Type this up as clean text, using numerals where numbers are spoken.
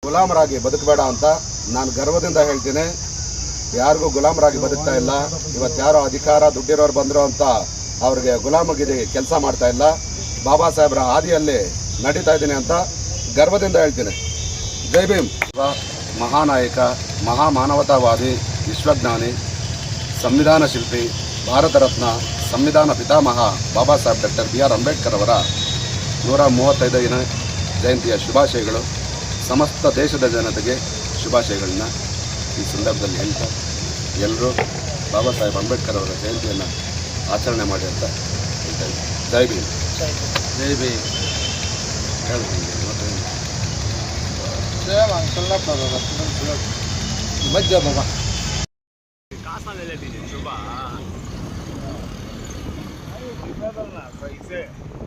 ಗುಲಾಮರಾಗಿ ಬದುಕಬೇಡ ಅಂತ ನಾನು ಗರ್ವದಿಂದ ಹೇಳ್ತೀನಿ. ಯಾರಿಗೂ ಗುಲಾಮರಾಗಿ ಬದುಕ್ತಾ ಇಲ್ಲ. ಇವತ್ತು ಯಾರೋ ಅಧಿಕಾರ ದುಡ್ಡಿರೋರು ಬಂದರು ಅಂತ ಅವ್ರಿಗೆ ಗುಲಾಮಗಿರಿ ಕೆಲಸ ಮಾಡ್ತಾ ಇಲ್ಲ. ಬಾಬಾ ಸಾಹೇಬ್ರ ಹಾದಿಯಲ್ಲಿ ನಡೀತಾ ಇದ್ದೀನಿ ಅಂತ ಗರ್ವದಿಂದ ಹೇಳ್ತೀನಿ. ಜೈ ಭೀಮ್. ಮಹಾನಾಯಕ, ಮಹಾಮಾನವತಾವಾದಿ, ವಿಶ್ವಜ್ಞಾನಿ, ಸಂವಿಧಾನ ಶಿಲ್ಪಿ, ಭಾರತ ರತ್ನ, ಸಂವಿಧಾನ ಪಿತಾಮಹ Baba Saheb doctor B R Ambedkar ಅವರ 135ನೇ ಜಯಂತಿಯ ಶುಭಾಶಯಗಳು. ಸಮಸ್ತ ದೇಶದ ಜನತೆಗೆ ಶುಭಾಶಯಗಳನ್ನ ಈ ಸಂದರ್ಭದಲ್ಲಿ ಹೇಳ್ತಾ ಎಲ್ಲರೂ ಬಾಬಾ ಸಾಹೇಬ್ ಅಂಬೇಡ್ಕರ್ ಅವರ ಜಯಂತಿಯನ್ನು ಆಚರಣೆ ಮಾಡಿ ಅಂತ ಹೇಳ್ತಾ ಇದ್ದೀನಿ. ಜೈ ಭೀಮ್. ಜೈ ಭೀಮ್. ಮಧ್ಯ ಬಾಬಾ casa de la